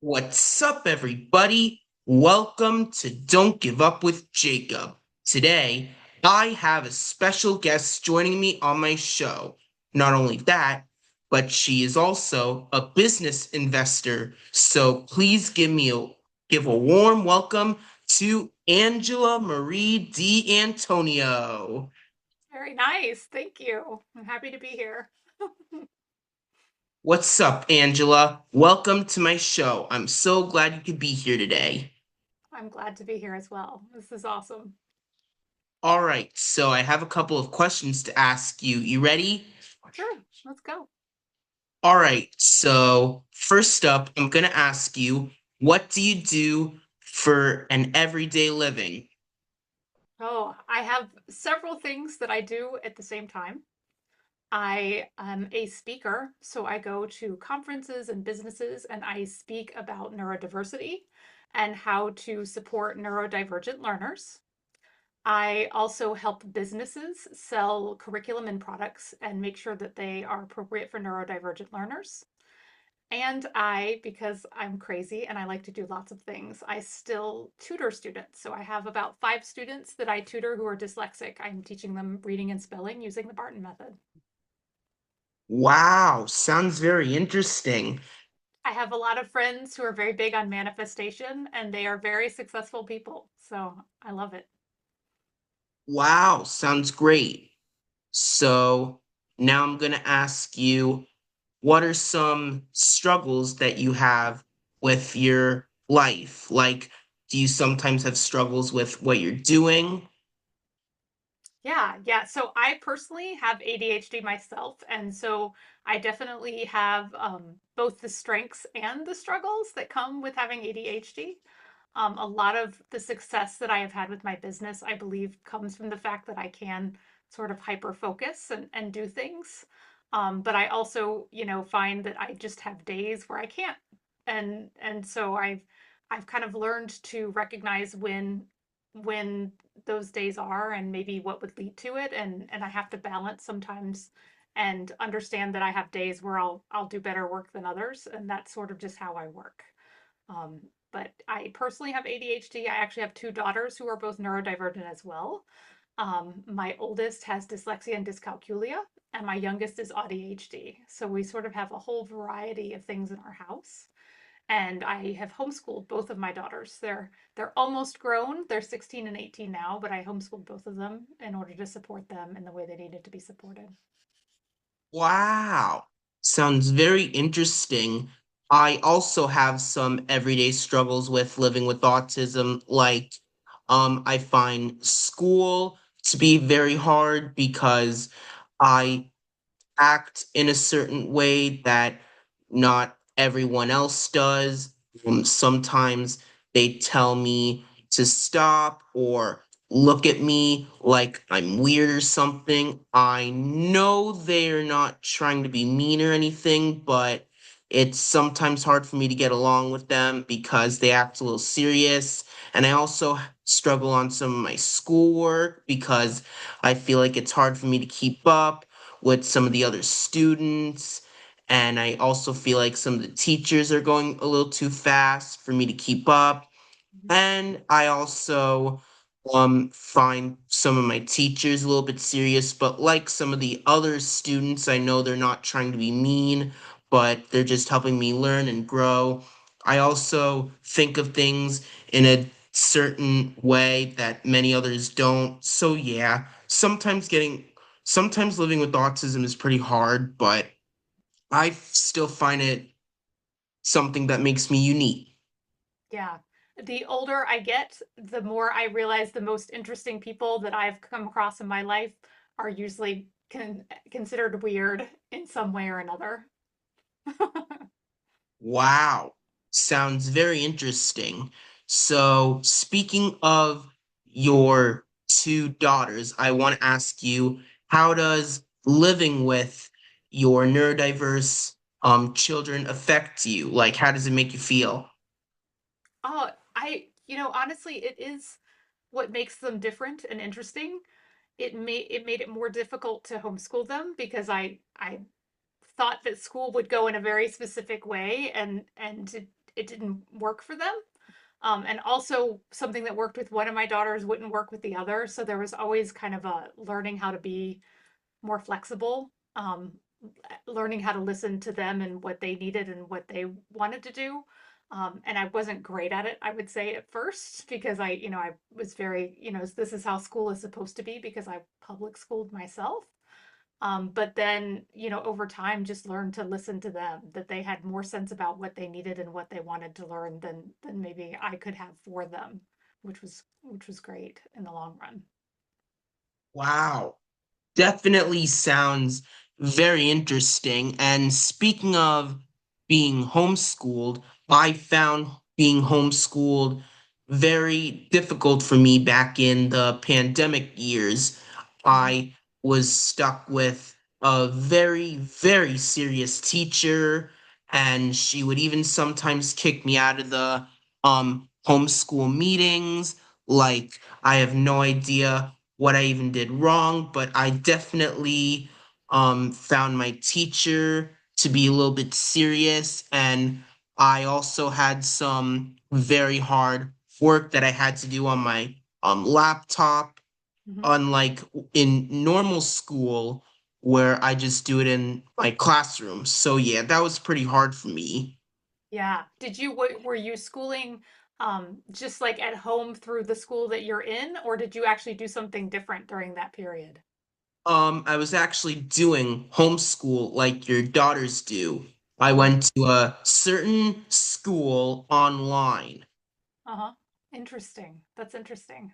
What's up, everybody? Welcome to Don't Give Up with Jacob. Today, I have a special guest joining me on my show. Not only that, but she is also a business investor. So please give a warm welcome to Angela Marie D'Antonio. Very nice. Thank you. I'm happy to be here. What's up, Angela? Welcome to my show. I'm so glad you could be here today. I'm glad to be here as well. This is awesome. All right, so I have a couple of questions to ask you. You ready? Sure, let's go. All right, so first up, I'm going to ask you, what do you do for an everyday living? Oh, I have several things that I do at the same time. I am a speaker, so I go to conferences and businesses and I speak about neurodiversity and how to support neurodivergent learners. I also help businesses sell curriculum and products and make sure that they are appropriate for neurodivergent learners. And because I'm crazy and I like to do lots of things, I still tutor students. So I have about 5 students that I tutor who are dyslexic. I'm teaching them reading and spelling using the Barton method. Wow, sounds very interesting. I have a lot of friends who are very big on manifestation and they are very successful people. So I love it. Wow, sounds great. So now I'm going to ask you, what are some struggles that you have with your life? Like, do you sometimes have struggles with what you're doing? Yeah. So I personally have ADHD myself. And so I definitely have both the strengths and the struggles that come with having ADHD. A lot of the success that I have had with my business, I believe, comes from the fact that I can sort of hyper focus and do things. But I also, find that I just have days where I can't. And so I've kind of learned to recognize when those days are and maybe what would lead to it. And I have to balance sometimes and understand that I have days where I'll do better work than others. And that's sort of just how I work. Um, but I personally have ADHD. I actually have 2 daughters who are both neurodivergent as well. My oldest has dyslexia and dyscalculia, and my youngest is ADHD. So we sort of have a whole variety of things in our house. And I have homeschooled both of my daughters. They're almost grown. They're 16 and 18 now, but I homeschooled both of them in order to support them in the way they needed to be supported. Wow, sounds very interesting. I also have some everyday struggles with living with autism. Like, I find school to be very hard because I act in a certain way that not everyone else does. Sometimes they tell me to stop or look at me like I'm weird or something. I know they're not trying to be mean or anything, but it's sometimes hard for me to get along with them because they act a little serious. And I also struggle on some of my schoolwork because I feel like it's hard for me to keep up with some of the other students. And I also feel like some of the teachers are going a little too fast for me to keep up. And I also find some of my teachers a little bit serious, but like some of the other students, I know they're not trying to be mean, but they're just helping me learn and grow. I also think of things in a certain way that many others don't. So yeah, sometimes living with autism is pretty hard, but I still find it something that makes me unique. Yeah. The older I get, the more I realize the most interesting people that I've come across in my life are usually considered weird in some way or another. Wow, sounds very interesting. So, speaking of your 2 daughters, I want to ask you, how does living with your neurodiverse children affect you? Like, how does it make you feel? Oh, honestly, it is what makes them different and interesting. It made it more difficult to homeschool them because I thought that school would go in a very specific way and it didn't work for them. And also something that worked with one of my daughters wouldn't work with the other. So there was always kind of a learning how to be more flexible, learning how to listen to them and what they needed and what they wanted to do. And I wasn't great at it, I would say, at first, because I was very, this is how school is supposed to be because I public schooled myself. But then, over time, just learned to listen to them, that they had more sense about what they needed and what they wanted to learn than maybe I could have for them, which was great in the long run. Wow. Definitely sounds very interesting. And speaking of being homeschooled, I found being homeschooled very difficult for me back in the pandemic years. Hmm. I was stuck with a very, very serious teacher, and she would even sometimes kick me out of the homeschool meetings. Like, I have no idea what I even did wrong, but I definitely found my teacher to be a little bit serious, and I also had some very hard work that I had to do on my laptop, Hmm. unlike in normal school where I just do it in my classroom. So yeah, that was pretty hard for me. Yeah. Were you schooling just like at home through the school that you're in, or did you actually do something different during that period? I was actually doing homeschool like your daughters do. I Okay. went to a certain school online. Uh-huh. Interesting. That's interesting.